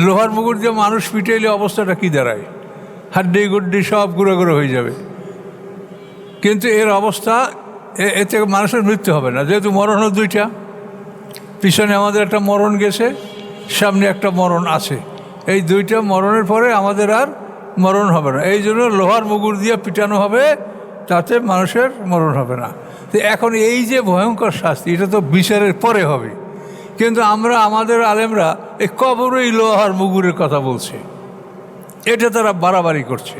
লোহার মুগুর দিয়ে মানুষ পিটাইলে অবস্থাটা কী দাঁড়ায়? হাড্ডি গুড্ডি সব গুঁড়ো গুঁড়ো হয়ে যাবে। কিন্তু এর অবস্থা, এতে মানুষের মৃত্যু হবে না, যেহেতু মরণও দুইটা। পিছনে আমাদের একটা মরণ গেছে, সামনে একটা মরণ আছে। এই দুইটা মরণের পরে আমাদের আর মরণ হবে না। এই জন্য লোহার মুগুর দিয়ে পিটানো হবে, তাতে মানুষের মরণ হবে না। তো এখন এই যে ভয়ঙ্কর শাস্তি, এটা তো বিচারের পরে হবে। কিন্তু আমাদের আলেমরা এই কবরেই লোহার মুগুরের কথা বলছে, এটা তারা বাড়াবাড়ি করছে।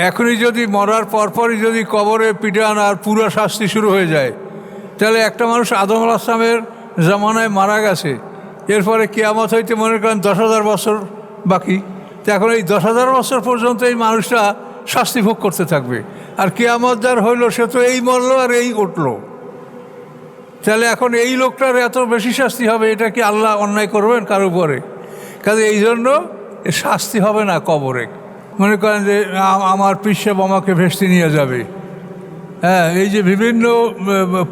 এখনই যদি মরার পরপরই যদি কবরে পিটান আর পুরো শাস্তি শুরু হয়ে যায়, তাহলে একটা মানুষ আদম আলাইহিস সালামের জামানায় মারা গেছে, এরপরে কিয়ামত হইতে মনে করেন 10,000 বছর বাকি। তো এখন এই 10,000 বছর পর্যন্ত এই মানুষটা শাস্তি ভোগ করতে থাকবে। আর কিয়ামত যার হইল, সে তো এই মরল আর এই উঠল। তাহলে এখন এই লোকটার এত বেশি শাস্তি হবে, এটা কি আল্লাহ অন্যায় করবেন কারো উপরে? কাজে এই জন্য শাস্তি হবে না কবরে। মনে করেন যে আমার পিসাব আমাকে ভেস্তে নিয়ে যাবে। হ্যাঁ, এই যে বিভিন্ন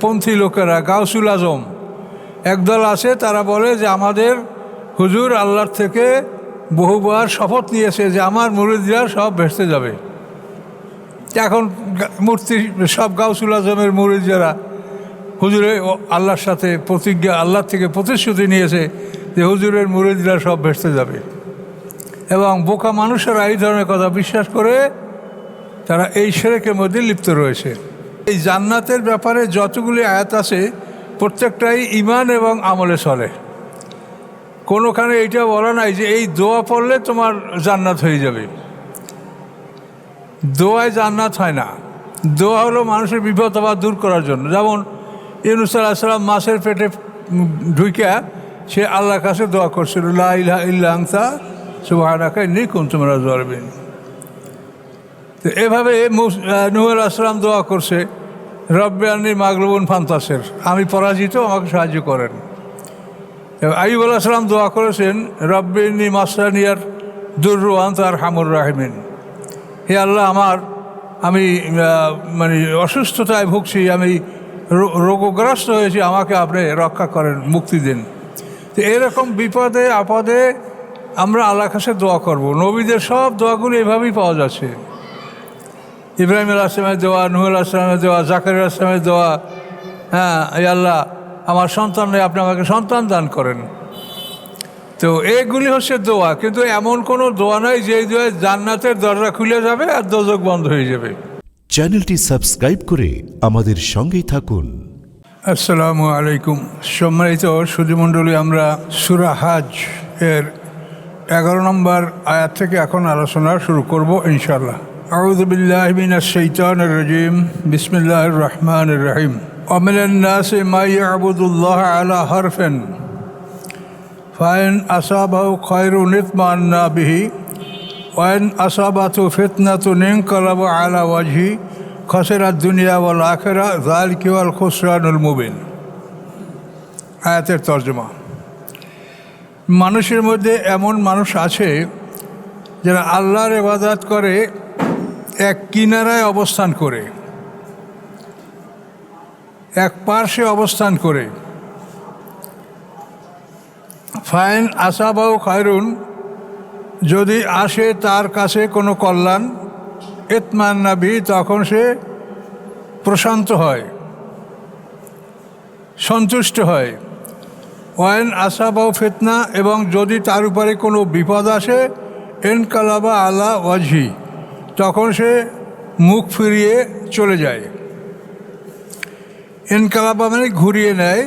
পন্থী লোকেরা, গাউসুল আজম একদল আছে, তারা বলে যে আমাদের হুজুর আল্লাহর থেকে বহুবার শপথ নিয়েছে যে আমার মুরিদরা সব ভেস্তে যাবে। এখন মূর্তি সব গাউসুল আজমের মুরিদ যারা হুজুরে আল্লাহর সাথে প্রতিজ্ঞা, আল্লাহর থেকে প্রতিশ্রুতি নিয়েছে যে হুজুরের মুরিদরা সব ভেস্তে যাবে, এবং বোকা মানুষেরা এই ধরনের কথা বিশ্বাস করে তারা এই শিরকের মধ্যে লিপ্ত রয়েছে। এই জান্নাতের ব্যাপারে যতগুলি আয়াত আছে, প্রত্যেকটাই ঈমান এবং আমলে চলে। কোনোখানে এইটা বলা নাই যে এই দোয়া পড়লে তোমার জান্নাত হয়ে যাবে। দোয়ায় জান্নাত হয় না। দোয়া হলো মানুষের বিপদ আবার দূর করার জন্য। যেমন ইউনূস আলাইহিস সালাম মাছের পেটে ঢুইকা সে আল্লাহর কাছে দোয়া করছিল, লা ইলাহা ইল্লা আনতা সুবহানাকা ইন্নী কুনতু মিনাজ জালিমিন। তো এভাবে নূহ আলাইহিস সালাম দোয়া করছে, রব্বি আন্নী মাগলুবুন ফান্তাসির, আমি পরাজিত, আমাকে সাহায্য করেন। আইয়ুব আলাইহিস সালাম দোয়া করেছেন, রব্বি ইন্নী মাসসানিয়ার দুররু ওয়া আনতা আরহামুর রাহিমিন, হে আল্লাহ আমি মানে অসুস্থতায় ভুগছি, আমি রোগগ্রস্ত হয়েছি, আমাকে আপনি রক্ষা করেন, মুক্তি দিন। তো এরকম বিপদে আপদে আমরা আল্লাহর কাছে দোয়া করব। নবীদের সব দোয়াগুলো এভাবেই পাওয়া যাচ্ছে। ইব্রাহিম আলাইহিস সালামের দোয়া, নূহ আলাইহিস সালামের দোয়া, জাকারিয়া আলাইহিস সালামের দোয়া, হ্যাঁ, এই আল্লাহ আমার সন্তান নেই, আপনি আমাকে সন্তান দান করেন। তো এইগুলি হচ্ছে দোয়া। কিন্তু এমন কোনো দোয়া নাই যে দোয়া জান্নাতের দরজা খুলে যাবে আর দোজখ বন্ধ হয়ে যাবে। চ্যানেলটি সাবস্ক্রাইব করে আমাদের সঙ্গেই থাকুন। আসসালামু আলাইকুম। সম্মানিত সুধীমণ্ডলী, আমরা সূরা হজ এর 11 নম্বর আয়াত থেকে এখন আলোচনা শুরু করব ইনশাআল্লাহ। আউযু বিল্লাহি মিনাশ শাইতানির রাজীম, বিসমিল্লাহির রহমানির রহিম। ওয়া মিনান নাসি মা ইয়াবুদুল্লাহা আলা হারফিন ফাইন আসাবাহু খায়রুন ইতমান্না বিহি ওয়া ইন আসাবাতহু ফিতনাতুন ইনকালাবা আলা ওয়াজহি খাসিরাদ দুনিয়া ওয়াল আখিরা যালিকা ওয়াল খুসরানুল মুবিন। আয়াতের তর্জমা। মানুষের মধ্যে এমন মানুষ আছে যারা আল্লাহর ইবাদত করে এক কিনারায় অবস্থান করে, এক পার্শ্বে অবস্থান করে। ফাইন আসাবাহু খায়রুন, যদি আসে তার কাছে কোনো কল্যাণ, ইতমান্না বিহি, তখন সে প্রশান্ত হয়, সন্তুষ্ট হয়। ওয়াইন আসাবাহু ফিতনা, এবং যদি তার উপরে কোনো বিপদ আসে, ইনকালাবা আলা ওয়াজহি, তখন সে মুখ ফিরিয়ে চলে যায়। ইনকালাবা মানে ঘুরিয়ে নেয়,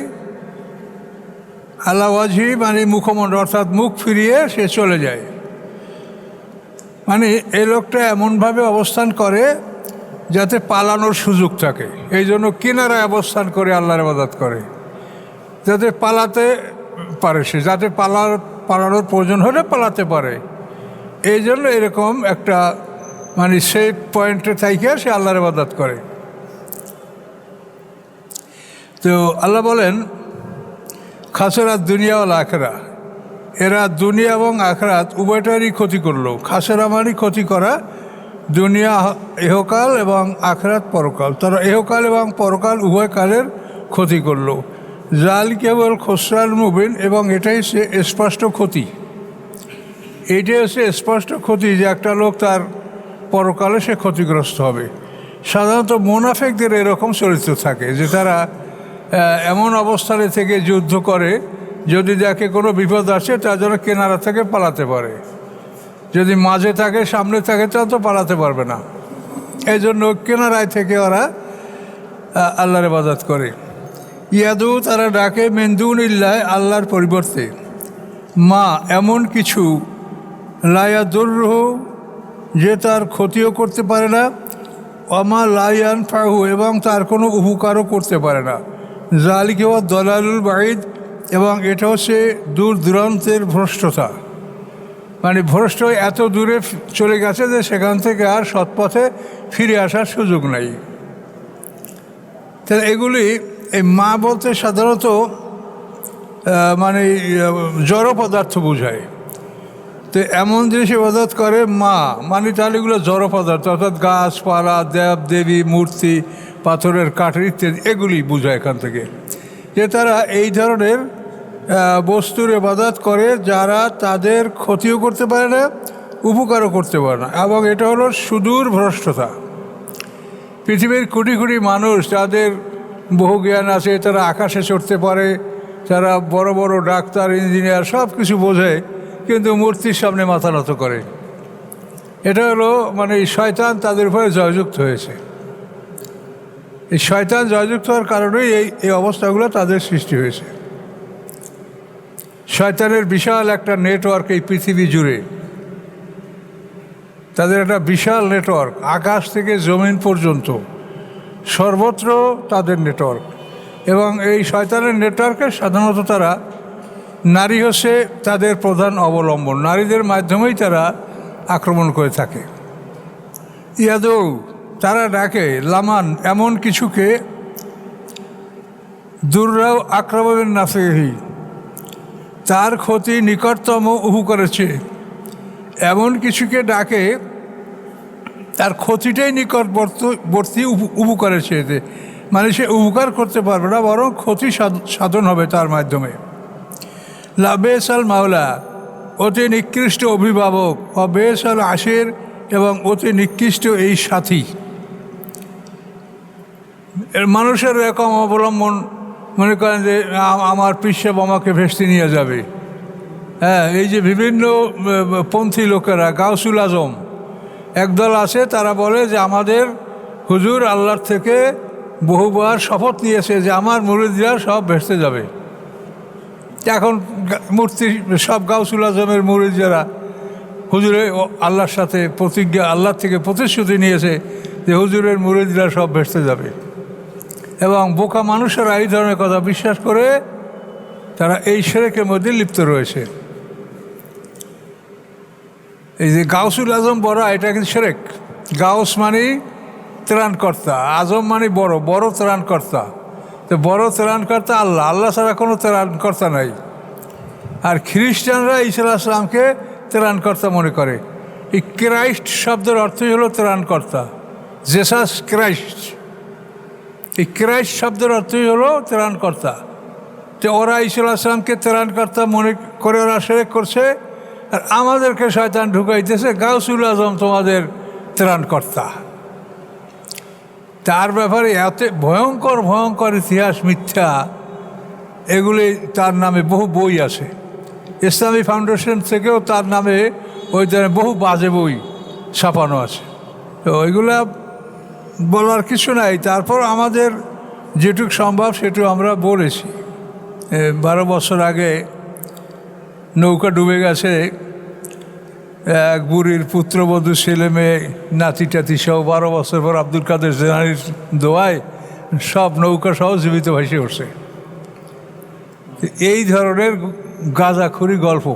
আলা ওয়াজহি মানে মুখমণ্ডল, অর্থাৎ মুখ ফিরিয়ে সে চলে যায়। মানে এই লোকটা এমনভাবে অবস্থান করে যাতে পালানোর সুযোগ থাকে। এই জন্য কিনারায় অবস্থান করে আল্লাহর ইবাদত করে, যাতে পালাতে পারে সে, যাতে পালানোর প্রয়োজন হলে পালাতে পারে। এই জন্য এরকম একটা মানে সেফ পয়েন্টে থাইকে সে আল্লাহর ইবাদত করে। তো আল্লাহ বলেন, খাসেরাত দুনিয়া ওয়াল আখিরা, এরা দুনিয়া এবং আখিরাত উভয়টারই ক্ষতি করলো। খাসেরা মানে ক্ষতি করা, দুনিয়া ইহকাল এবং আখিরাত পরকাল, তারা ইহকাল এবং পরকাল উভয় কালের ক্ষতি করলো। জালিকা ওয়াল খুসরানুল মুবিন, এবং এটাই সে স্পষ্ট ক্ষতি। এইটাই হচ্ছে স্পষ্ট ক্ষতি, যে একটা লোক তার পরকালে সে ক্ষতিগ্রস্ত হবে। সাধারণত মুনাফিকদের এরকম চরিত্র থাকে যে তারা এমন অবস্থানে থেকে যুদ্ধ করে, যদি দেখে কোনো বিপদ আসে তার জন্য কেনারা থেকে পালাতে পারে। যদি মাঝে থাকে, সামনে থাকে, তাহলে তো পালাতে পারবে না। এই জন্য কেনারায় থেকে ওরা আল্লাহর ইবাদত করে। ইয়াদু, তারা ডাকে মেন্দুনিল্লাহ, আল্লাহর পরিবর্তে, মা, এমন কিছু, লায়াদুরহ, যে তার ক্ষতিও করতে পারে না, অমা লায়ান ফাহু, এবং তার কোনো উপকারও করতে পারে না। জালিকা দলালুল বাঈদ, এবং এটা হচ্ছে দূর দূরান্তের ভ্রষ্টতা। মানে ভ্রষ্ট এত দূরে চলে গেছে যে সেখান থেকে আর সৎপথে ফিরে আসার সুযোগ নাই। তাহলে এগুলি, এই মা বলতে সাধারণত মানে জড় পদার্থ বোঝায়। তো এমন জিনিস ইবাদত করে মা, মানে তাহলে এগুলো জড় পদার্থ, অর্থাৎ গাছপালা, দেব দেবী, মূর্তি, পাথরের কাঠের ইত্যাদি, এগুলি বোঝায় এখান থেকে। যে তারা এই ধরনের বস্তুর ইবাদত করে যারা তাদের ক্ষতিও করতে পারে না, উপকারও করতে পারে না, এবং এটা হলো সুদূর ভ্রষ্টতা। পৃথিবীর কোটি কোটি মানুষ, যাদের বহু জ্ঞান আছে, তারা আকাশে চড়তে পারে, তারা বড় বড় ডাক্তার, ইঞ্জিনিয়ার, সব কিছু বোঝে, কিন্তু মূর্তির সামনে মাথা নত করে। এটা হলো মানে শয়তান তাদের উপরে জয়যুক্ত হয়েছে। এই শয়তান জয়যুক্ত হওয়ার কারণেই এই অবস্থাগুলো তাদের সৃষ্টি হয়েছে। শয়তানের বিশাল একটা নেটওয়ার্ক এই পৃথিবী জুড়ে, তাদের একটা বিশাল নেটওয়ার্ক, আকাশ থেকে জমিন পর্যন্ত সর্বত্র তাদের নেটওয়ার্ক। এবং এই শয়তানের নেটওয়ার্কে সাধারণত তারা, নারী হচ্ছে তাদের প্রধান অবলম্বন, নারীদের মাধ্যমেই তারা আক্রমণ করে থাকে। ইয়াদৌ, তারা ডাকে, লামান, এমন কিছুকে, দুর্রাও আক্রমণের নাফেহি, তার ক্ষতি নিকটতম উহু করেছে, এমন কিছুকে ডাকে তার ক্ষতিটাই নিকটবর্তী উহু করেছে। এতে মানে সে উপকার করতে পারবে না, বরং ক্ষতি সাধন হবে তার মাধ্যমে। লাবেসাল মাওলা, অতি নিকৃষ্ট অভিভাবক, অবেসাল আশির, এবং অতি নিকৃষ্ট এই সাথী। মানুষের এরকম অবলম্বন, মনে করেন যে আমার পিসাব আমাকে ভেস্তে নিয়ে যাবে। হ্যাঁ, এই যে বিভিন্ন পন্থী লোকেরা, গাউসুল আজম একদল আছে, তারা বলে যে আমাদের হুজুর আল্লাহর থেকে বহুবার শপথ নিয়েছে যে আমার মুরিদরা সব ভেস্তে যাবে। এখন মূর্তি সব গাউসুল আজমের মুরিদ যারা হুজুরে আল্লাহর সাথে প্রতিজ্ঞা, আল্লাহর থেকে প্রতিশ্রুতি নিয়েছে যে হুজুরের মুরিদরা সব ভেস্তে যাবে, এবং বোকা মানুষেরা এই ধরনের কথা বিশ্বাস করে তারা এই শিরকের মধ্যে লিপ্ত রয়েছে। এই যে গাউসুল আজম বড়, এটা কিন্তু শিরক। গাউস মানে ত্রাণকর্তা, আজম মানে বড়, বড় ত্রাণকর্তা। তো বড় ত্রাণকর্তা আল্লাহ, আল্লাহ ছাড়া কোনো ত্রাণকর্তা নাই। আর খ্রিস্টানরা ঈসা আলাইহিস সালামকে ত্রাণকর্তা মনে করে। এই ক্রাইস্ট শব্দের অর্থই হলো ত্রাণকর্তা, জেসাস ক্রাইস্ট। এই ক্রাইস্ট শব্দের অর্থই হলো ত্রাণকর্তা। তো ওরা ঈসা আলাইহিস সালামকে ত্রাণকর্তা মনে করে ওরা শিরক করছে, আর আমাদেরকে শয়তান ঢুকাইতেছে গাউসুল আজম তোমাদের ত্রাণকর্তা। তার ব্যাপারে এত ভয়ঙ্কর ভয়ঙ্কর ইতিহাস, মিথ্যা, এগুলি তার নামে বহু বই আছে। ইসলামী ফাউন্ডেশন থেকেও তার নামে ওই ধরনের বহু বাজে বই ছাপানো আছে। তো ওইগুলা বলার কিছু নাই। তারপর আমাদের যেটুকু সম্ভব সেটুকু আমরা বলেছি। 12 বছর আগে নৌকা ডুবে গেছে, এক বুড়ির পুত্রবধূ, ছেলে মেয়ে, নাতি টাতি সহ 12 বছর পর আব্দুল কাদের জেলানির দোয়ায় সব নৌকা সহ জীবিত ভেসে উঠছে। এই ধরনের গাঁজাখুরি গল্প,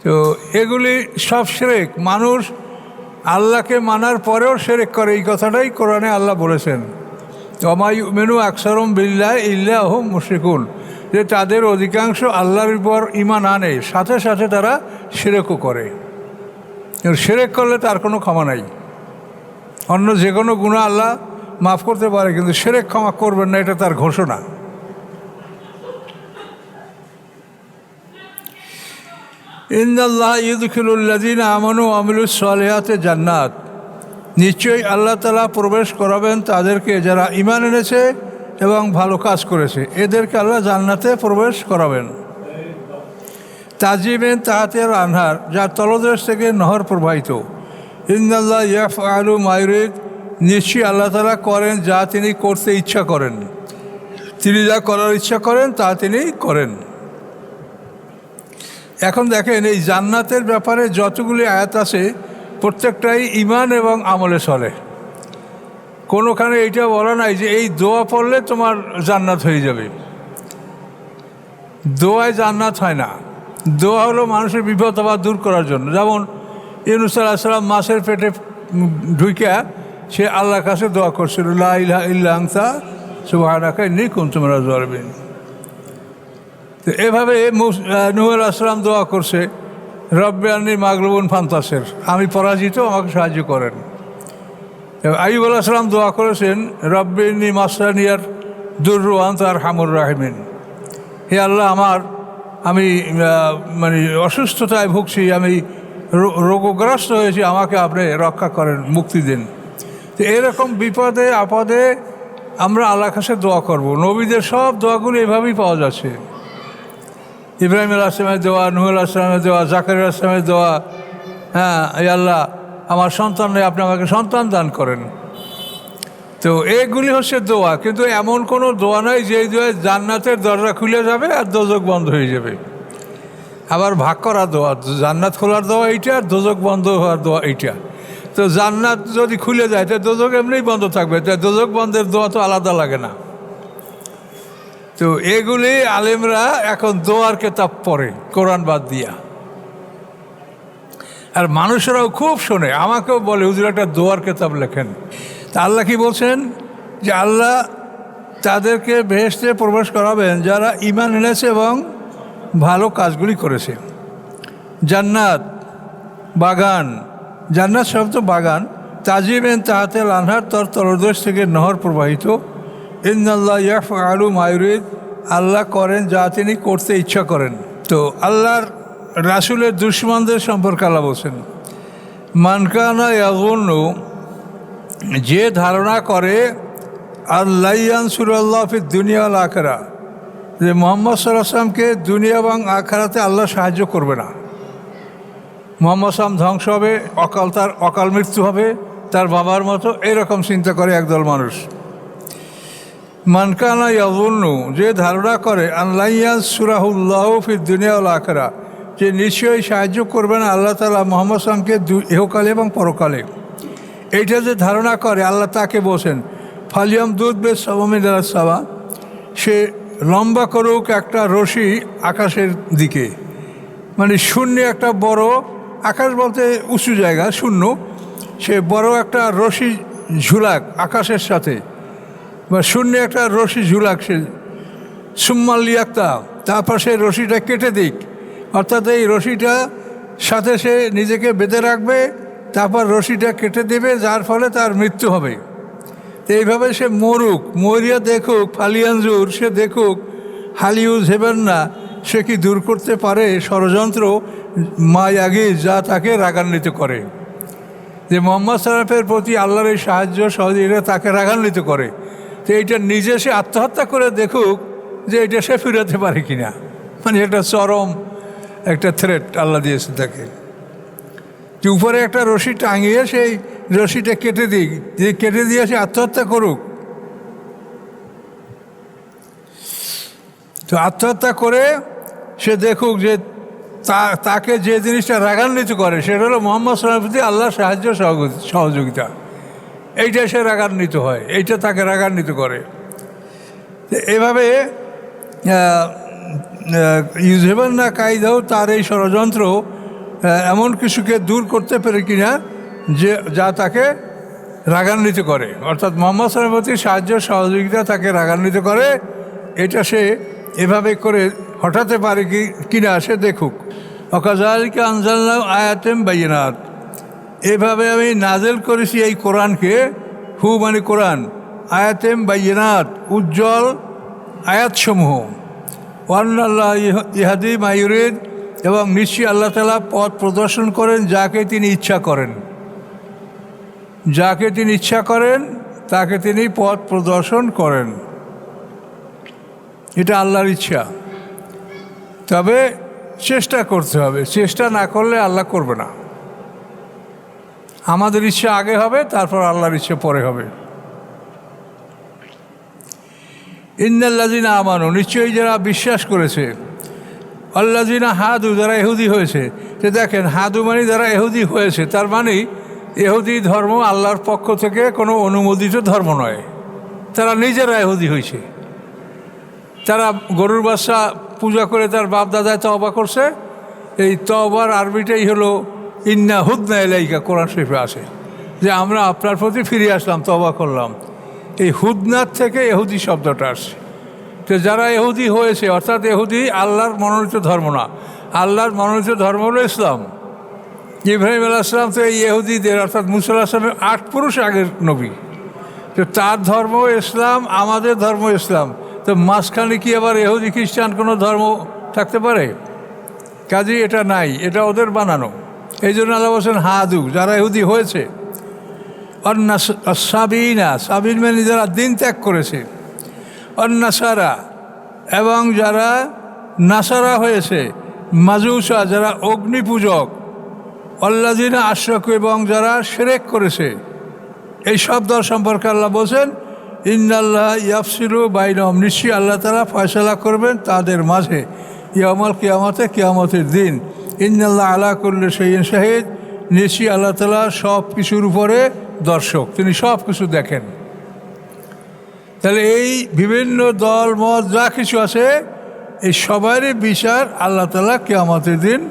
তো এগুলি সব শিরক। মানুষ আল্লাহকে মানার পরেও শিরক করে, এই কথাটাই কোরআনে আল্লাহ বলেছেন, ওমা ইউমিনু আকসারুহুম বিল্লাহি ইল্লা হুম মুশরিকুন, যে তাদের অধিকাংশ আল্লাহর উপর ঈমান আনে, সাথে সাথে তারা শিরকও করে। শিরক করলে তার কোনো ক্ষমা নাই। অন্য যে কোনো গুনাহ আল্লাহ মাফ করতে পারে, কিন্তু শিরক ক্ষমা করবেন না, এটা তার ঘোষণা। ইন্নাল্লাহ ইউদখিলুল্লাযীনা আমানু ওয়া আমিলুস সালিহাতি জান্নাত, নিশ্চয়ই আল্লাহ তাআলা প্রবেশ করাবেন তাদেরকে যারা ঈমান এনেছে এবং ভালো কাজ করেছে, এদেরকে আল্লাহ জান্নাতে প্রবেশ করাবেন। তাজিমিন তাহাতিহাল আনহার, যার তলদেশ থেকে নহর প্রবাহিত। ইন্নাল্লাহ ইয়াফআলু মা ইউরিদ, নিশ্চয়ই আল্লাহ তাআলা করেন যা তিনি করতে ইচ্ছা করেন, তিনি যা করার ইচ্ছা করেন তা তিনি করেন। এখন দেখেন, এই জান্নাতের ব্যাপারে যতগুলি আয়াত আছে প্রত্যেকটাই ঈমান এবং আমলে চলে। কোনোখানে এইটা বলা নাই যে এই দোয়া পড়লে তোমার জান্নাত হয়ে যাবে। দোয়ায় জান্নাত হয় না। দোয়া হলো মানুষের বিপদ আবার দূর করার জন্য। যেমন ইউনূস আলাইহিস সালাম মাছের পেটে ঢুইকা সে আল্লাহর কাছে দোয়া করছিল, লা ইলাহা ইল্লা আনতা সুবহানাকা ইন্নী কুনতু মিনাজ জালিমিন। তো এভাবে নূহ আলাইহিস সালাম দোয়া করছে, রব্বি আন্নী মাগলুবুন ফান্তাসির, আমি পরাজিত, আমাকে সাহায্য করেন। আইয়ুব আলাইহিস সালাম দোয়া করেছেন, রব্বি ইন্নী মাসসানিয়ার দুররু ওয়া আনতা আরহামুর রাহিমিন, হে আল্লাহ আমি মানে অসুস্থতায় ভুগছি, আমি রোগগ্রস্ত হয়েছি, আমাকে আপনি রক্ষা করেন, মুক্তি দিন। তো এরকম বিপদে আপদে আমরা আল্লাহর কাছে দোয়া করব। নবীদের সব দোয়াগুলো এভাবেই পাওয়া যাচ্ছে। ইব্রাহিম আলাইহিস সালামের দোয়া, নূহ আলাইহিস সালামের দোয়া, জাকারিয়া আলাইহিস সালামের দোয়া, হ্যাঁ, এই আল্লাহ আমার সন্তান নেই, আপনি আমাকে সন্তান দান করেন। তো এগুলি হচ্ছে দোয়া, কিন্তু এমন কোনো দোয়া নাই যে দোয়া জান্নাতের দরজা খুলে যাবে আর দোজক বন্ধ হয়ে যাবে। আবার ভাগ করা দোয়া, জান্নাত খোলার দোয়া এইটা, আর দোজক বন্ধ হওয়ার দোয়া এইটা। তো জান্নাত যদি খুলে যায় তো দোজক এমনিই বন্ধ থাকবে, তাই দোজক বন্ধের দোয়া তো আলাদা লাগে না। তো এগুলি আলেমরা এখন দোয়ার কেতাব পড়ে কোরআন বাদ দিয়া, আর মানুষেরাও খুব শোনে, আমাকেও বলে হুজুর একটা দোয়ার কেতাব লেখেন। তা আল্লাহ কি বলছেন যে আল্লাহ তাদেরকে বেহেশতে প্রবেশ করাবেন যারা ঈমান এনেছে এবং ভালো কাজগুলি করেছে। জান্নাত বাগান, জান্নাত শব্দ বাগান, তাজিমিন তাহাতিহাল আনহার, তার তলদেশ থেকে নহর প্রবাহিত। ইন্নাল্লাহ ইয়াফআলু মা ইউরিদ, আল্লাহ করেন যা তিনি করতে ইচ্ছা করেন। তো আল্লাহর রাসূলের দুশমনদের সম্পর্কে আল্লাহ বলছেন, মান কানা ইয়াযুন্নু, যে ধারণা করে আল্লাহ ইয়ানসুরাল্লাহ ফিদ দুনিয়া ওয়াল আখিরাহ, যে মুহাম্মদ সাল্লাল্লাহু আলাইহি ওয়াসাল্লামকে দুনিয়া এবং আখিরাতে আল্লাহ সাহায্য করবে না, মুহাম্মদ সাল্লাল্লাহু আলাইহি ওয়াসাল্লাম ধ্বংস হবে, তার অকাল মৃত্যু হবে তার বাবার মতো, এরকম চিন্তা করে একদল মানুষ। মান কানা ইয়াযুন্নু, যে ধারণা করে আল্লাহ ইয়ানসুরাহুল্লাহু ফিদ দুনিয়া ওয়াল আখিরাহ, যে নিশ্চয়ই সাহায্য করবেন আল্লাহ তাআলা মুহাম্মদ সাল্লাল্লাহু আলাইহি ওয়াসাল্লামকে ইহকালে এবং পরকালে, এইটা যে ধারণা করে, আল্লাহ তাকে বলছেন ফালিয়ামদুদ বিস-সাবামি ইলাস সামা, সে লম্বা করুক একটা রশি আকাশের দিকে, মানে শূন্য একটা বড়, আকাশ বলতে উঁচু জায়গা, শূন্য, সে বড় একটা রশি ঝুলাক আকাশের সাথে, বা শূন্য একটা রশি ঝুলাক সে, সুম্মালিয়াক্তা, তারপর সে রশিটা কেটে দিক, অর্থাৎ এই রশিটা সাথে সে নিজেকে বেঁধে রাখবে, তারপর রশিটা কেটে দেবে, যার ফলে তার মৃত্যু হবে। তো এইভাবে সে মরুক, মরিয়া দেখুক, ফালিয়ানজুর, সে দেখুক, হালিউজ হেবেন না, সে কি দূর করতে পারে ষড়যন্ত্র মায়াগি, যা তাকে রাগান্বিত করে। যে মুহাম্মদ সাল্লাল্লাহু প্রতি আল্লাহর এই সাহায্য সহযোগিতা তাকে রাগান্বিত করে। তো এইটা নিজে সে আত্মহত্যা করে দেখুক যে এটা সে ফিরাতে পারে কিনা, মানে এটা চরম একটা থ্রেট আল্লাহ দিয়েছে তাকে। যে উপরে একটা রশি টাঙিয়ে সেই রশিটা কেটে দিক, যে কেটে দিয়ে সে আত্মহত্যা করুক। তো আত্মহত্যা করে সে দেখুক যে তাকে যে জিনিসটা রাগান্বিত করে সেটা হলো মুহাম্মদ সাল্লাল্লাহু আলাইহি ওয়াসাল্লামের প্রতি আল্লাহর সাহায্য সহযোগিতা, এইটা সে রাগান্বিত হয়, এইটা তাকে রাগান্বিত করে। এভাবে ইউজেবেন না কায়দাও, তার এই ষড়যন্ত্র এমন কিছুকে দূর করতে পারে কিনা যে যা তাকে রাগান্বিত করে, অর্থাৎ মুহাম্মদ সাল্লাল্লাহু আলাইহি ওয়াসাল্লামের প্রতি সাহায্য সহযোগিতা তাকে রাগান্বিত করে, এটা সে এভাবে করে হঠাতে পারে কিনা সে দেখুক। ওয়াকাযালিকা আনজালনাহু আয়াতিন বাইয়িনাত, এভাবে আমি নাজেল করেছি এই কোরআনকে, হু মানে কোরআন, আয়াতিন বাইয়িনাত, উজ্জ্বল আয়াতসমূহ, ওয়ান্নাল্লাহ ইহাদি মা ইউরিদ, এবং নিশ্চয়ই আল্লাহ তাআলা পথ প্রদর্শন করেন যাকে তিনি ইচ্ছা করেন। যাকে তিনি ইচ্ছা করেন তাকে তিনি পথ প্রদর্শন করেন। এটা আল্লাহর ইচ্ছা, তবে চেষ্টা করতে হবে। চেষ্টা না করলে আল্লাহ করবে না। আমাদের ইচ্ছা আগে হবে, তারপর আল্লাহর ইচ্ছা পরে হবে। ইন্নাল্লাযিনা আমানু, নিশ্চয়ই যারা বিশ্বাস করেছে, আল্লাযিনা হাদু, যারা ইহুদি হয়েছে। যে দেখেন, হাদু মানে যারা ইহুদি হয়েছে, তার মানে ইহুদি ধর্ম আল্লাহর পক্ষ থেকে কোনো অনুমোদিত ধর্ম নয়। তারা নিজেরা ইহুদি হয়েছে। তারা গরুর বাচ্চা পূজা করে তার বাপ দাদায় তওবা করছে। এই তওবার আরবিটাই হলো ইন্না হুদনা ইলাইকা, কোরআন শরীফে আছে যে আমরা আপনার প্রতি ফিরে আসলাম, তওবা করলাম। এই হুদনার থেকে ইহুদি শব্দটা আসছে। তো যারা ইহুদি হয়েছে, অর্থাৎ ইহুদি আল্লাহর মনোনীত ধর্ম না। আল্লাহর মনোনীত ধর্ম হলো ইসলাম। ইব্রাহিম আলাইহিস সালাম তো এই ইহুদিদের, অর্থাৎ মুসা আলাইহিস সালামের 8 পুরুষ আগের নবী। তো তার ধর্ম ইসলাম, আমাদের ধর্ম ইসলাম। তো মাঝখানে কি আবার ইহুদি খ্রিস্টান কোনো ধর্ম থাকতে পারে? কাজেই এটা নাই, এটা ওদের বানানো। এই জন্য আল্লাহ বলছেন হাদু, যারা ইহুদি হয়েছে। সাবিনা, সাবিন মানে যারা দিন ত্যাগ করেছে। নাসারা, এবং যারা নাসারা হয়েছে। মাজুসা, যারা অগ্নি পূজক। আল্লাযিনা আশরাকু, এবং যারা শিরক করেছে। এই সব দল সম্পর্কে আল্লাহ বলছেন ইন্নাল্লাহ ইয়াফসিলু বাইনহুম, নিশ্চয়ই আল্লাহ তাআলা ফয়সালা করবেন তাদের মাঝে। ইয়াউমাল কিয়ামতে, কিয়ামতের দিন। ইন্নাল্লাহ আলা কুল্লি শাইইন শাহিদ, নিশ্চয়ই আল্লাহ তাআলা সব কিছুর উপরে দর্শক, তিনি সব কিছু দেখেন। তাহলে এই বিভিন্ন দল মত যা কিছু আছে, এই সবারই বিচার আল্লাহ তাআলা কিয়ামতের দিন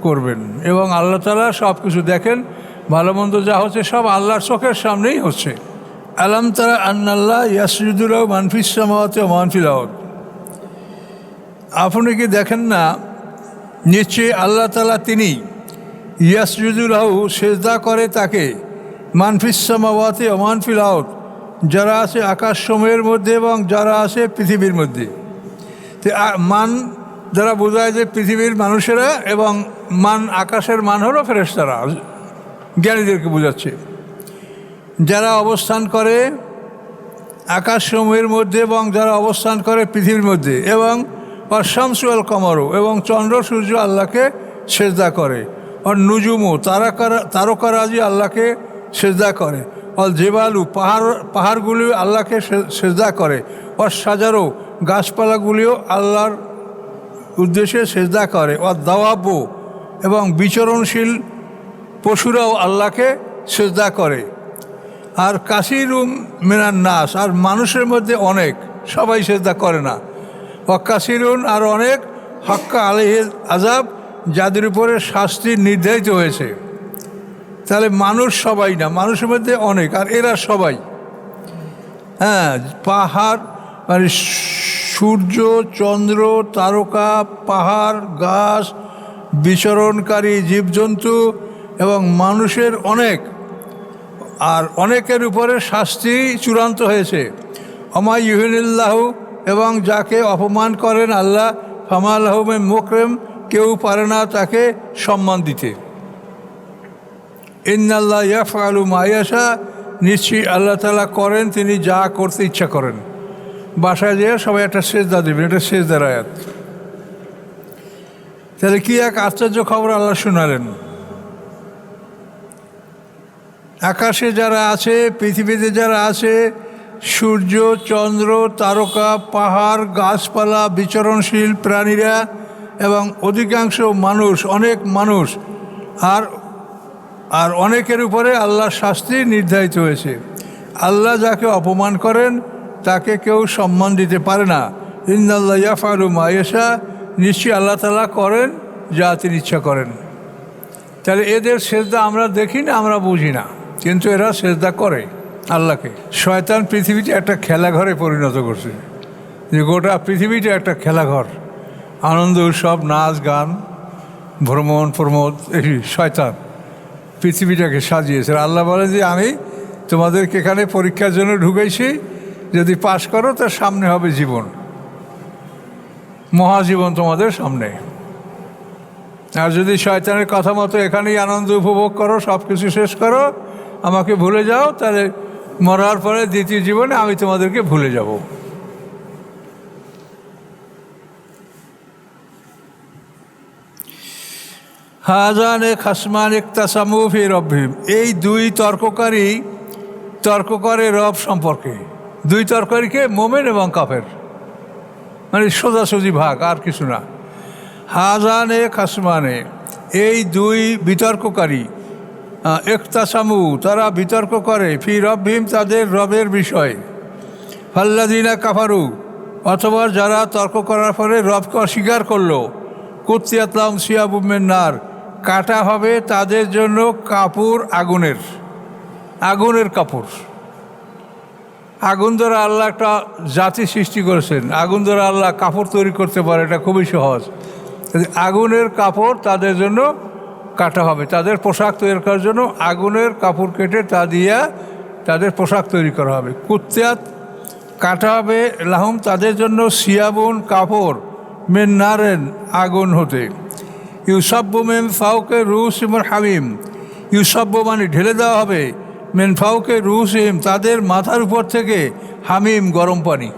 করবেন। এবং আল্লাহ তাআলা সব কিছু দেখেন। ভালো মন্দ যা হচ্ছে সব আল্লাহর চোখের সামনেই হচ্ছে। আলাম তারা আন্নাল্লাহ ইয়াসজুদু লাহু মান ফিস সামাওয়াতি ওয়া মান ফিল আরদ, আপনি কি দেখেন না নিশ্চয়ই আল্লাহ তাআলা তিনি ইয়াসজুদু লাহু, সেজদা করে তাকে, মান ফিস সামাওয়াতি ওয়া মান ফিল আরদ, যারা আছে আকাশসমূহের মধ্যে এবং যারা আছে পৃথিবীর মধ্যে। তো মান যারা বোঝায় যে পৃথিবীর মানুষেরা, এবং মান আকাশের মান হলো ফেরেশতারা, জ্ঞানীদেরকে বোঝাচ্ছে। যারা অবস্থান করে আকাশসমূহের মধ্যে এবং যারা অবস্থান করে পৃথিবীর মধ্যে, এবং শামসু আল কমরু, এবং চন্দ্র সূর্য আল্লাহকে সেজদা করে। আর নুজুমু, তারকারাজি আল্লাহকে সেজদা করে। অল জেবালু, পাহাড়গুলিও আল্লাহকে সেজদা করে। আর সাজারো, গাছপালাগুলিও আল্লাহর উদ্দেশ্যে সেজদা করে। আর দাওয়াবু, এবং বিচরণশীল পশুরাও আল্লাহকে সেজদা করে। আর কাসিরুম মিনান নাস, আর মানুষের মধ্যে অনেক, সবাই সেজদা করে না। কাসিরুন, আর অনেক, হাক্কা আলাইহিল আযাব, যাদের উপরে শাস্তি নির্ধারিত হয়েছে। তাহলে মানুষ সবাই না, মানুষের মধ্যে অনেক, আর এরা সবাই। হ্যাঁ, পাহাড় মানে সূর্য, চন্দ্র, তারকা, পাহাড়, গাছ, বিচরণকারী জীবজন্তু এবং মানুষের অনেক, আর অনেকের উপরে শাস্তি চূড়ান্ত হয়েছে। আমা ইউহিনিল্লাহু, এবং যাকে অপমান করেন আল্লাহ, ফামা লাহু মিন মুকরিম, কেউ পারে না তাকে সম্মান দিতে। ইন্নাল্লাহ ইয়াফআলু মা ইয়াশা, নিশ্চয়ই আল্লাহ তাআলা করেন তিনি যা করতে ইচ্ছা করেন। বাসায় যেয়ে সবাই একটা সেজদা দেবেন, এটা সেজদার আয়াত। তাহলে কি এক আশ্চর্য খবর আল্লাহ শোনালেন। আকাশে যারা আছে, পৃথিবীতে যারা আছে, সূর্য, চন্দ্র, তারকা, পাহাড়, গাছপালা, বিচরণশীল প্রাণীরা এবং অধিকাংশ মানুষ, অনেক মানুষ, আর অনেকের উপরে আল্লাহর শাস্তি নির্ধারিত হয়েছে। আল্লাহ যাকে অপমান করেন তাকে কেউ সম্মান দিতে পারে না। ইন্নাল্লাহ ইয়াফআলু মা ইয়াশা, নিশ্চয়ই আল্লাহ তাআলা করেন যা তিনি ইচ্ছা করেন। তাহলে এদের সেজদা আমরা দেখি না, আমরা বুঝি না, কিন্তু এরা সেজদা করে আল্লাহকে। শয়তান পৃথিবীটা একটা খেলাঘরে পরিণত করছে, যে গোটা পৃথিবীটা একটা খেলাঘর, আনন্দ উৎসব, নাচ গান, ভ্রমণ প্রমোদ, এই শয়তান পৃথিবীটাকে সাজিয়েছে। আল্লাহ বলে যে আমি তোমাদেরকে এখানে পরীক্ষার জন্য ঢুকেছি, যদি পাশ করো তার সামনে হবে জীবন, মহাজীবন তোমাদের সামনে। আর যদি শয়তানের কথা মতো এখানেই আনন্দ উপভোগ করো, সব কিছু শেষ করো, আমাকে ভুলে যাও, তাহলে মরার পরে দ্বিতীয় জীবনে আমি তোমাদেরকে ভুলে যাব। হাজানে খাসমান ইকতাসামু ফি রব্বিহিম, এই দুই তর্ককারী তর্ক করে রব সম্পর্কে। দুই তর্ককারীকে মোমেন এবং কাফের, মানে সোজাসুজি ভাগ, আর কিছু না। হাজানে খাসমানে, এই দুই বিতর্ককারী, ইকতাসামু, তারা বিতর্ক করে, ফি রব্বিহিম, তাদের রবের বিষয়ে। ফাল্লাযিনা কাফারু, অথবা যারা তর্ক করার পরে রবকে অস্বীকার করলো, কুত্তিয়াত লাহুম সিয়াবুম মিন নার, কাটা হবে তাদের জন্য কাপড় আগুনের, আগুনের কাপড়। আগুন দ্বারা আল্লাহ একটা জাতি সৃষ্টি করেছেন, আগুন দ্বারা আল্লাহ কাপড় তৈরি করতে পারে, এটা খুবই সহজ। আগুনের কাপড় তাদের জন্য কাটা হবে, তাদের পোশাক তৈরি করার জন্য আগুনের কাপড় কেটে তা দিয়া তাদের পোশাক তৈরি করা হবে। কুত্তিয়াত, কাটা হবে, লাহুম, তাদের জন্য, সিয়াবুন, কাপড়, মিন নারেন, আগুন হতে। ইউসাব্বু মিন ফাওকে রুউসিহিমুল হামিম, ইউসাব্বু মানে ঢেলে দেওয়া হবে, মিন ফাওকে রুউসিহিম, তাদের মাথার উপর থেকে, হামিম, গরম পানি,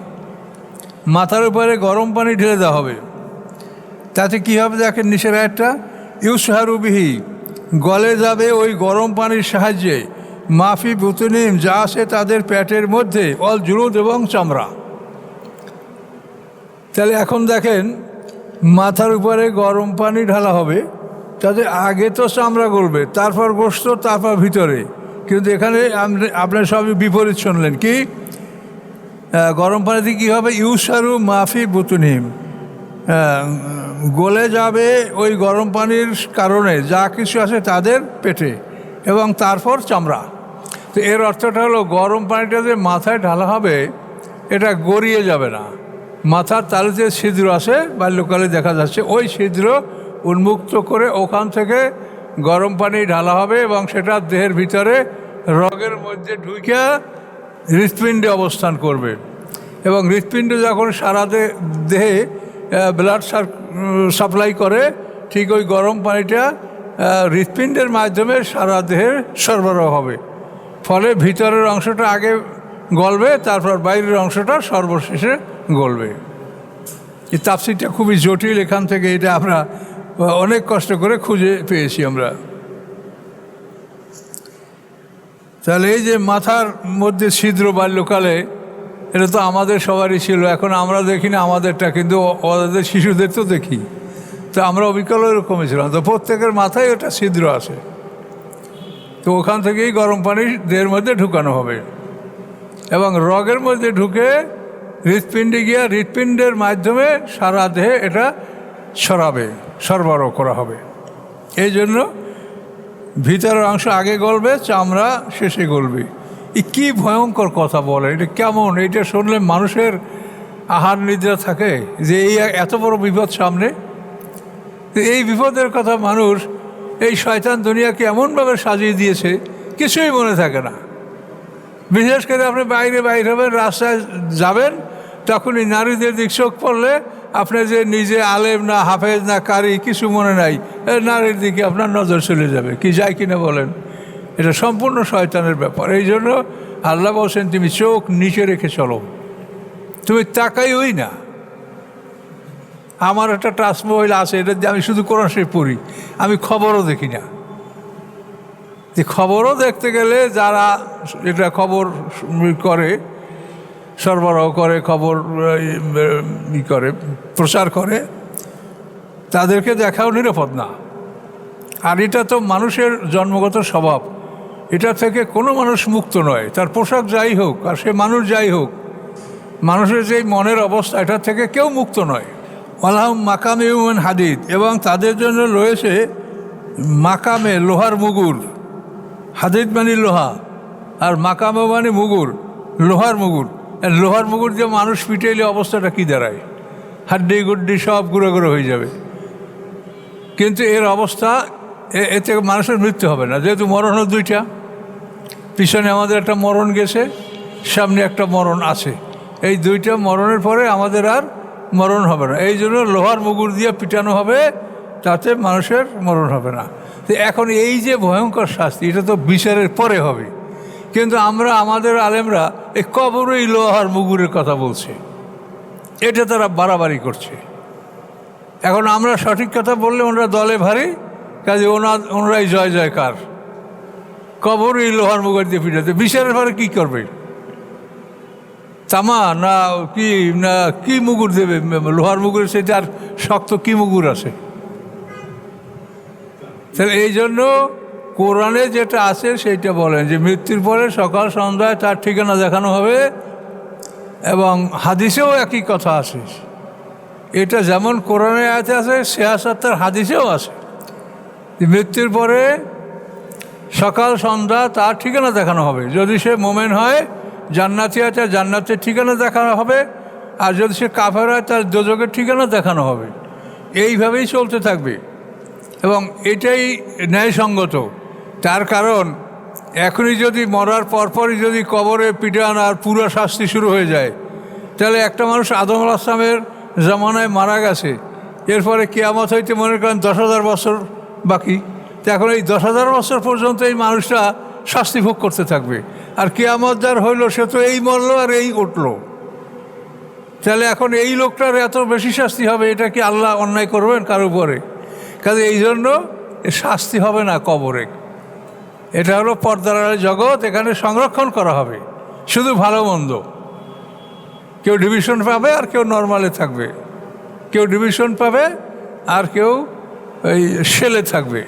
মাথার উপরে গরম পানি ঢেলে দেওয়া হবে। তাতে কী হবে দেখেন নিচের একটা, ইউসহারু বিহি, গলে যাবে ওই গরম পানির সাহায্যে, মাফি বুতুনিহিম, যা আছে তাদের পেটের মধ্যে, অল জুলুদ, এবং চামড়া। তাহলে এখন দেখেন মাথার উপরে গরম পানি ঢালা হবে, তাতে আগে তো চামড়া গলবে, তারপর গোশত, তারপর ভিতরে। কিন্তু এখানে আপনার সবই বিপরীত শুনলেন। কি গরম পানিতে কী হবে, ইউসারু মাফি বুতুনিহিম, গলে যাবে ওই গরম পানির কারণে যা কিছু আছে তাদের পেটে, এবং তারপর চামড়া। তো এর অর্থটা হলো গরম পানিটা যে মাথায় ঢালা হবে এটা গড়িয়ে যাবে না, মাথার তালে যে ছিদ্র আছে বাল্যকালে দেখা যাচ্ছে, ওই ছিদ্র উন্মুক্ত করে ওখান থেকে গরম পানি ঢালা হবে, এবং সেটা দেহের ভিতরে রগের মধ্যে ঢুকে হৃৎপিণ্ডে অবস্থান করবে। এবং হৃৎপিণ্ড যখন সারা দেহে ব্লাড সাপ্লাই করে, ঠিক ওই গরম পানিটা হৃৎপিণ্ডের মাধ্যমে সারা দেহে সরবরাহ হবে। ফলে ভিতরের অংশটা আগে গলবে, তারপর বাইরের অংশটা সর্বশেষে গলবে। এই তাফসীরটা খুবই জটিল, এখান থেকে এটা আমরা অনেক কষ্ট করে খুঁজে পেয়েছি আমরা। তাহলে এই যে মাথার মধ্যে ছিদ্র বাল্যকালে, এটা তো আমাদের সবারই ছিল, এখন আমরা দেখি না আমাদেরটা, কিন্তু ওদের শিশুদের তো দেখি। তো আমরা অবিকল এরকমই ছিলাম, তো প্রত্যেকের মাথায় ওটা ছিদ্র আছে, তো ওখান থেকেই গরম পানি দেহের মধ্যে ঢুকানো হবে, এবং রগের মধ্যে ঢুকে হৃৎপিণ্ডে গিয়ে হৃৎপিণ্ডের মাধ্যমে সারা দেহে এটা সরবরাহ করা হবে। এই জন্য ভিতরের অংশ আগে গলবে, চামড়া শেষে গলবে। কী ভয়ঙ্কর কথা বলে, এটা কেমন? এটা শুনলে মানুষের আহার নিদ্রা থাকে যে এই এত বড় বিপদ সামনে। এই বিপদের কথা মানুষ, এই শয়তান দুনিয়াকে এমনভাবে সাজিয়ে দিয়েছে, কিছুই মনে থাকে না। বিশেষ করে আপনি বাইরে হবেন, রাস্তায় যাবেন, তখনই নারীদের দিক চোখ পড়লে আপনার যে নিজে আলেম না, হাফেজ না, কারি, কিছু মনে নাই, নারীর দিকে আপনার নজর চলে যাবে। কি যায় কিনা বলেন? এটা সম্পূর্ণ শয়তানের ব্যাপার। এই জন্য আল্লাহ বলছেন, তুমি চোখ নিচে রেখে চলো, তুমি তাকাইওই না। আমার একটা টাচ মোবাইল আছে, এটা দিয়ে আমি শুধু কোরআন শরীফ পড়ি, আমি খবরও দেখি না। যে খবরও দেখতে গেলে যারা এটা খবর করে, সরবরাহ করে, খবর করে, প্রচার করে, তাদেরকে দেখাও নিরাপদ না। আর এটা তো মানুষের জন্মগত স্বভাব, এটা থেকে কোনো মানুষ মুক্ত নয়, তার পোশাক যাই হোক আর সে মানুষ যাই হোক, মানুষের যেই মনের অবস্থা, এটা থেকে কেউ মুক্ত নয়। ওয়ালাহুম মাকামে মিন হাদিদ, এবং তাদের জন্য রয়েছে মাকামে, লোহার মুগুর। হাদিদ মানে লোহা, আর মাকামে মানে মুগুর, লোহার মুগুর। লোহার মুগুর দিয়ে মানুষ পিটাইলে অবস্থাটা কী দাঁড়ায়? হাড্ডি গুড্ডি সব গুঁড়ো গুঁড়ো হয়ে যাবে। কিন্তু এর অবস্থা, এতে মানুষের মৃত্যু হবে না, যেহেতু মরণ হল দুইটা। পিছনে আমাদের একটা মরণ গেছে, সামনে একটা মরণ আছে। এই দুইটা মরণের পরে আমাদের আর মরণ হবে না। এই জন্য লোহার মুগুর দিয়ে পিটানো হবে, তাতে মানুষের মরণ হবে না। তো এখন এই যে ভয়ঙ্কর শাস্তি, এটা তো বিচারের পরে হবে, কিন্তু আমরা আমাদের আলেমরা এই কবরেই লোহার মুগুরের কথা বলছে, এটা তারা বাড়াবাড়ি করছে। এখন আমরা সঠিক কথা বললে ওনারা দলে ভারী, কাজে ওনারাই জয় জয়কার, কবরেই লোহার মুগুর দিয়ে পিটাতে। বিচারের পরে কী করবে? তামা না কি মুগুর দেবে? লোহার মুগুরের সেটা আর শক্ত কি মুগুর আছে? তাহলে এই জন্য কোরআনে যেটা আছে সেইটা বলেন যে মৃত্যুর পরে সকাল সন্ধ্যায় তার ঠিকানা দেখানো হবে, এবং হাদিসেও একই কথা আছে। এটা যেমন কোরআনে আয়াতে আছে, সিয়াসাতের হাদিসেও আছে। মৃত্যুর পরে সকাল সন্ধ্যা তার ঠিকানা দেখানো হবে। যদি সে মোমেন হয় জান্নাতি হয় তার জান্নাতের ঠিকানা দেখানো হবে, আর যদি সে কাফের হয় তার দোজখের ঠিকানা দেখানো হবে। এইভাবেই চলতে থাকবে, এবং এটাই ন্যায়সঙ্গত। তার কারণ এখনই যদি মরার পরপরই যদি কবরে পিটান আর পুরো শাস্তি শুরু হয়ে যায়, তাহলে একটা মানুষ আদম আলাইহিস সালামের জামানায় মারা গেছে, এরপরে কিয়ামত হইতে মনে করেন 10,000 বছর বাকি। তো এখন এই 10,000 বছর পর্যন্ত এই মানুষটা শাস্তি ভোগ করতে থাকবে, আর কিয়ামত যার হইল সে তো এই মরলো আর এই উঠলো। তাহলে এখন এই লোকটার এত বেশি শাস্তি হবে, এটা কি আল্লাহ অন্যায় করবেন কারো উপরে? কাজে এই জন্য শাস্তি হবে না কবরে। এটা হলো পর্দার আড়ালে জগৎ, এখানে সংরক্ষণ করা হবে শুধু ভালো মন্দ। কেউ ডিভিশন পাবে আর কেউ নর্মালে থাকবে, কেউ ডিভিশন পাবে আর কেউ এই সেলে থাকবে,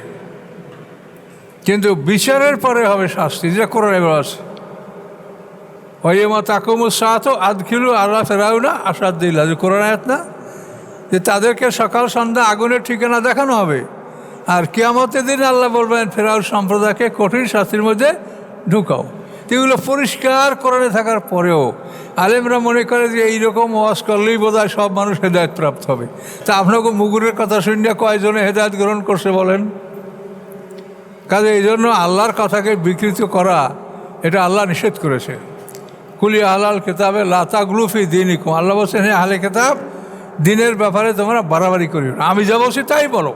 কিন্তু বিচারের পরে হবে শাস্তি। যা কোরআনে বলা আছে, ওয়াইমা তাকুমুস সাআতু আদখিলু আলা ফিরাউনা আশাদ্দিল্লাহ, যে কোরআন আয়াত না, যে তাদেরকে সকাল সন্ধ্যা আগুনের ঠিকানা দেখানো হবে, আর কিয়ামতের দিন আল্লাহ বলবেন ফেরাউন সম্প্রদায়কে কঠিন শাস্তির মধ্যে ঢুকাও। এগুলো পরিষ্কার কোরআনে থাকার পরেও আলেমরা মনে করে যে এইরকম ওয়াজ করলেই বোধহয় সব মানুষ হেদায়েত প্রাপ্ত হবে। তা আপনাকে মুগুরের কথা শুনে কয়জনে হেদায়েত গ্রহণ করছে বলেন? কাজে এই জন্য আল্লাহর কথাকে বিকৃত করা, এটা আল্লাহ নিষেধ করেছে। কুলি আহলাল কেতাবে লা তাগলু ফি দীনিকুম, আল্লাহ বলছেন হে আহলে কেতাব, দিনের ব্যাপারে তোমরা বাড়াবাড়ি করিও না, আমি যা বলছি তাই বলো,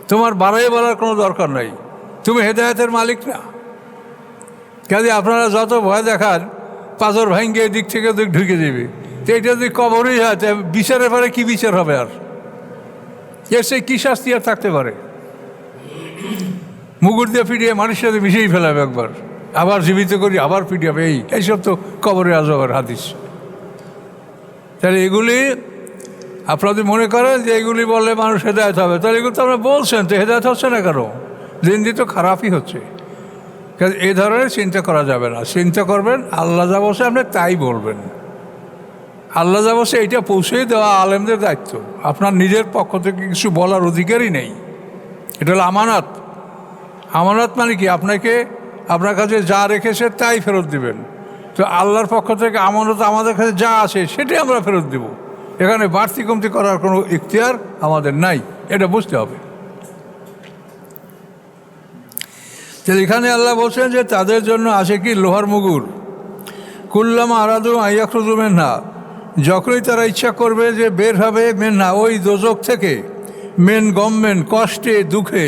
তোমার বাড়াই বলার কোনো দরকার নাই, তুমি হেদায়েতের মালিক না। কাজে আপনারা যত ভয় দেখান পাথর ভাঙ্গে দিক থেকে দিক ঢুকে যাবে, তো এটা যদি কবরই হয় বিচারের পরে কি বিচার হবে? আর এর সেই কী শাস্তি আর থাকতে পারে? মুগুর দিয়ে পিটিয়ে মানুষের সাথে মিশিয়েই ফেলাবে একবার, আবার জীবিত করি আবার পিটিয়াবে, এইসব তো কবরে আজবের হাদিস। তাহলে এগুলি আপনারা যদি মনে করেন যে এগুলি বললে মানুষ হেদায়েত হবে, তাহলে এগুলো তো আপনারা বলছেন, তো হেদায়েত হচ্ছে না কেন? দিন দিন তো খারাপই হচ্ছে। কাজে এই ধরনের চিন্তা করা যাবে না। চিন্তা করবেন আল্লাহ যা বসে আপনি তাই বলবেন। আল্লাহ যা বসে এইটা পৌঁছে দেওয়া আলেমদের দায়িত্ব, আপনার নিজের পক্ষ থেকে কিছু বলার অধিকারই নেই। এটা হলো আমানত। আমানত মানে কি? আপনার কাছে যা রেখেছে তাই ফেরত দিবেন। তো আল্লাহর পক্ষ থেকে আমানত আমাদের কাছে যা আছে সেটাই আমরা ফেরত দেব, এখানে বাড়তি কমতি করার কোনো ইখতিয়ার আমাদের নাই, এটা বুঝতে হবে। তাহলে এখানে আল্লাহ বলছেন যে তাদের জন্য আছে কি লোহার মুগুর। কুল্লামা আরাদু আইয়াখরুজু মিনহা, যখনই তারা ইচ্ছা করবে যে বের হবে মিনহা ওই দোজখ থেকে, মেন গমেন কষ্টে দুঃখে,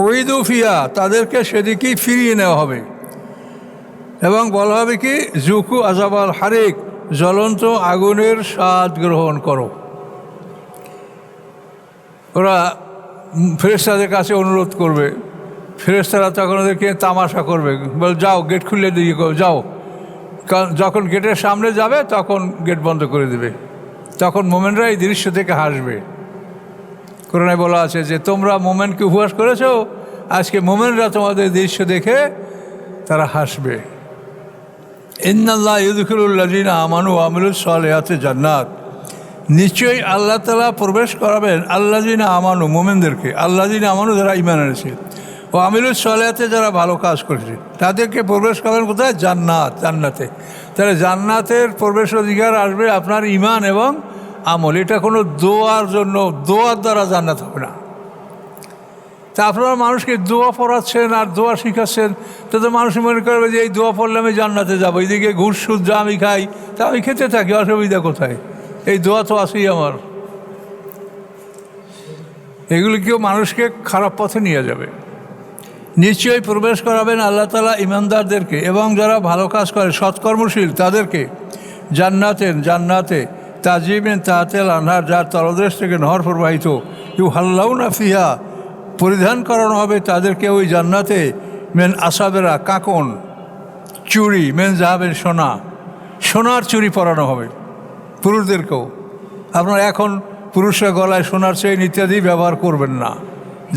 ওইদু ফিয়া তাদেরকে সেদিকেই ফিরিয়ে নেওয়া হবে, এবং বলা হবে কি জুকু আজাবাল হারিক, জ্বলন্ত আগুনের স্বাদ গ্রহণ করো। ওরা ফেরেশতাদের কাছে অনুরোধ করবে, ফেরেশতারা তখন ওদেরকে তামাশা করবে, বল যাও গেট খুলে দিয়ে যাও। যখন গেটের সামনে যাবে তখন গেট বন্ধ করে দেবে, তখন মোমেনরা এই দৃশ্য থেকে হাসবে। কোরআনে বলা আছে যে তোমরা মোমেনকে উপহাস করেছো, আজকে মোমেনরা তোমাদের দৃশ্য দেখে তারা হাসবে। ইন্নাল্লাহ ইউদখিলুল্লাযীনা আমানু ওয়া আমিলুস সালিহাতি জান্নাত, নিশ্চয়ই আল্লাহ তাআলা প্রবেশ করাবেন আল্লাযীনা আমানু, মোমেনদেরকে, আল্লাযীনা আমানু যারা ঈমান এনেছে, ও আমিলুস সালিহাতি যারা ভালো কাজ করেছে তাদেরকে প্রবেশ করাবেন কোথায়? জান্নাতে। তাহলে জান্নাতের প্রবেশ অধিকার আসবে আপনার ঈমান এবং আমল। এটা কোনো দোয়ার জন্য, দোয়ার দ্বারা জান্নাত হবে না। তা আপনারা মানুষকে দোয়া পড়াচ্ছেন আর দোয়া শিখাচ্ছেন, তো মানুষ মনে করবে যে এই দোয়া পড়লে আমি জান্নাতে যাবো, এইদিকে ঘুষ সুদ যা আমি খাই তা আমি খেতে থাকি, অসুবিধা কোথায়? এই দোয়া তো আছেই আমার। এগুলিকেও মানুষকে খারাপ পথে নিয়ে যাবে। নিশ্চয়ই প্রবেশ করাবেন আল্লাহ তাআলা ইমানদারদেরকে এবং যারা ভালো কাজ করে সৎকর্মশীল তাদেরকে জান্নাতে তাজিমেন তাহাতেল আনহার, যার তলদেশ থেকে নহর প্রবাহিত, ইউহাল্লাউনা ফিহা, পরিধান করানো হবে তাদেরকে ওই জান্নাতে মেন আসাবেরা, কাঁকন, চুড়ি, মেন জাহাবের, সোনার চুড়ি পরানো হবে পুরুষদেরকেও। আপনারা এখন পুরুষরা গলায় সোনার চেইন ইত্যাদি ব্যবহার করবেন না,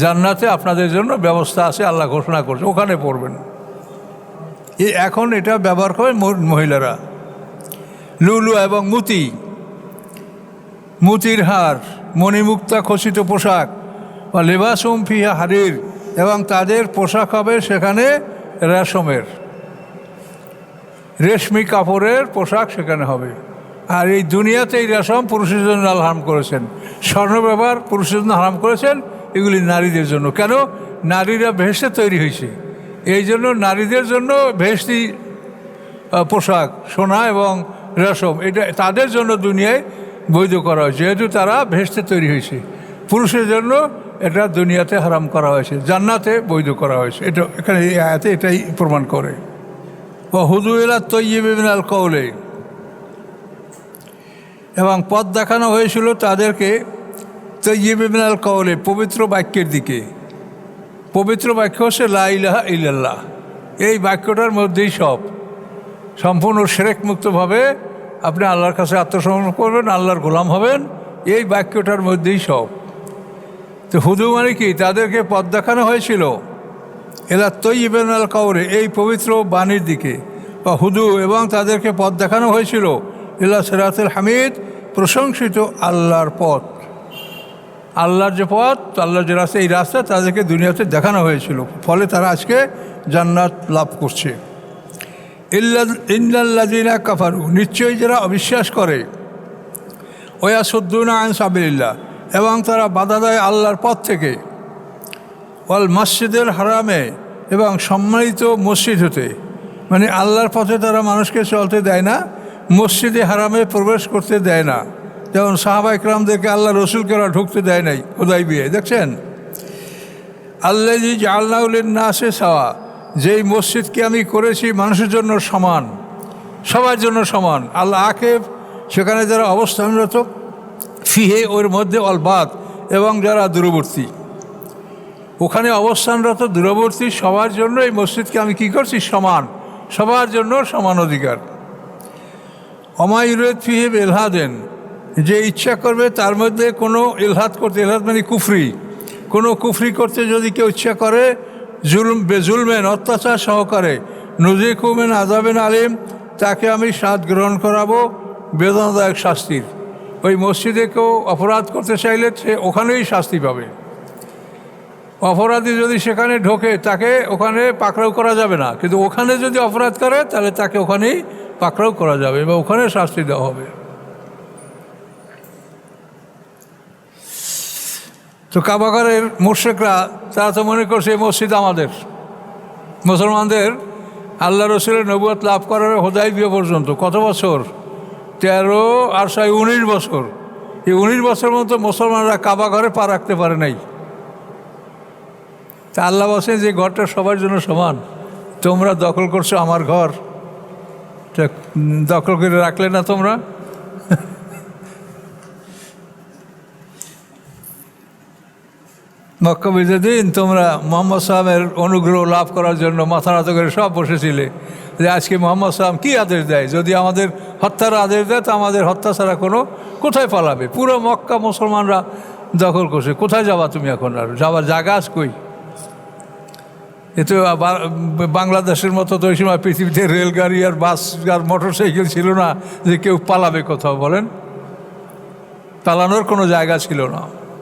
জান্নাতে আপনাদের জন্য ব্যবস্থা আছে, আল্লাহ ঘোষণা করছে, ওখানে পড়বেন। এখন এটা ব্যবহার করে মহিলারা। লুলু এবং মুতির হার, মণিমুক্তা খচিত পোশাক, বা লেবাসুম ফিহা হারির, এবং তাদের পোশাক হবে সেখানে রেশমি কাপড়ের পোশাক সেখানে হবে। আর এই দুনিয়াতে এই রেশম পুরুষের জন্য আল্লাহ হারাম করেছেন, স্বর্ণ ব্যবহার পুরুষের জন্য হারাম করেছেন, এগুলি নারীদের জন্য। কেন? নারীরা বেহেশতে তৈরি হয়েছে, এই জন্য নারীদের জন্য বেহেশতি পোশাক, সোনা এবং রেশম, এটা তাদের জন্য দুনিয়ায় বৈধ করা হয়েছে, যেহেতু তারা বেহেশতে তৈরি হয়েছে। পুরুষের জন্য এটা দুনিয়াতে হারাম করা হয়েছে, জান্নাতে বৈধ করা হয়েছে। এটা এখানে এই আয়াতে এটাই প্রমাণ করে। ও হুদুয়েলা তৈয়িব মিনাল কওলে, এবং পথ দেখানো হয়েছিল তাদেরকে তৈয়িব মিনাল কওলে, পবিত্র বাক্যের দিকে। পবিত্র বাক্য হচ্ছে লা ইলাহা ইল্লাল্লাহ। এই বাক্যটার মধ্যেই সব, সম্পূর্ণ শিরক মুক্তভাবে আপনি আল্লাহর কাছে আত্মসমর্পণ করবেন, আল্লাহর গোলাম হবেন, এই বাক্যটার মধ্যেই সব। তো হুদু মানে কি? তাদেরকে পথ দেখানো হয়েছিল এলা তৈয়িব মিনাল কওলে, এই পবিত্র বাণীর দিকে, বা হুদু, এবং তাদেরকে পথ দেখানো হয়েছিল ইলা সিরাতুল হামিদ, প্রশংসিত আল্লাহর পথ। আল্লাহর যে পথ, আল্লাহর যে রাস্তা, এই রাস্তা তাদেরকে দুনিয়াতে দেখানো হয়েছিল, ফলে তারা আজকে জান্নাত লাভ করছে। ইন্নাল্লাযীনা কাফারু, নিশ্চয়ই যারা অবিশ্বাস করে, ওয়াসুদ্দুনা আন সাবিলিল্লাহ, এবং তারা বাধা দেয় আল্লাহর পথ থেকে, ওয়াল মসজিদের হারামে, এবং সম্মানিত মসজিদ হতে, মানে আল্লাহর পথে তারা মানুষকে চলতে দেয় না, মসজিদে হারামে প্রবেশ করতে দেয় না। যেমন সাহাবা ইকরামদেরকে আল্লাহ রসুলকে ওরা ঢুকতে দেয় নাই হুদায়বিয়ায়, দেখছেন। আল্লাযী জাআলনাহু লিন-নাসি সাওয়া, যেই মসজিদকে আমি করেছি মানুষের জন্য সমান, সবার জন্য সমান। আল্লাহ আকেব, সেখানে যারা অবস্থানরত, ফিহে, ওর মধ্যে অলবাদ, এবং যারা দূরবর্তী, ওখানে অবস্থানরত দূরবর্তী সবার জন্য এই মসজিদকে আমি কি করছি? সমান, সবার জন্য সমান অধিকার। অমায়ুরেদ ফিহে ইলহাদেন, যে ইচ্ছা করবে তার মধ্যে কোনো ইলহাদ করতে, ইলহাদ মানে কুফরি, কোনো কুফরি করতে যদি কেউ ইচ্ছা করে, বেজুলমেন, অত্যাচার সহকারে, নুযিকুমিন আযাবিন আলিম, তাকে আমি স্বাদ গ্রহণ করাবো বেদনাদায়ক শাস্তির। ওই মসজিদে কেউ অপরাধ করতে চাইলে সে ওখানেই শাস্তি পাবে। অপরাধী যদি সেখানে ঢোকে তাকে ওখানে পাকড়াও করা যাবে না, কিন্তু ওখানে যদি অপরাধ করে তাহলে তাকে ওখানেই পাকড়াও করা যাবে বা ওখানে শাস্তি দেওয়া হবে। তো কাবাগরের মুশরিকরা তারা তো মনে করছে এই মসজিদ আমাদের, মুসলমানদের। আল্লাহ রসুলের নবুয়ত লাভ করার হুদায়বিয়া পর্যন্ত কত বছর? 13 আর 19 বছর। এই 19 বছর মতো মুসলমানরা কাবাগরে পা রাখতে পারে নাই। তা আল্লাহ বলছেন যে ঘরটা সবার জন্য সমান, তোমরা দখল করছো আমার ঘর, দখল করে রাখলে না তোমরা? মক্কা বিজয়ের দিন তোমরা মোহাম্মদ সাহাবের অনুগ্রহ লাভ করার জন্য মাথা নত করে সব বসেছিলে যে আজকে মোহাম্মদ সাহাব কী আদেশ দেয়, যদি আমাদের হত্যার আদেশ দেয় তো আমাদের হত্যা ছাড়া কোথায় পালাবে? পুরো মক্কা মুসলমানরা দখল করছে, কোথায় যাবা তুমি এখন? আর যাবার জায়গা আজ কই? এ তো বাংলাদেশের মতো তো ওই সময় পৃথিবীতে রেলগাড়ি আর বাস আর মোটরসাইকেল ছিল না যে কেউ পালাবে কোথাও, বলেন? পালানোর কোনো জায়গা ছিল না।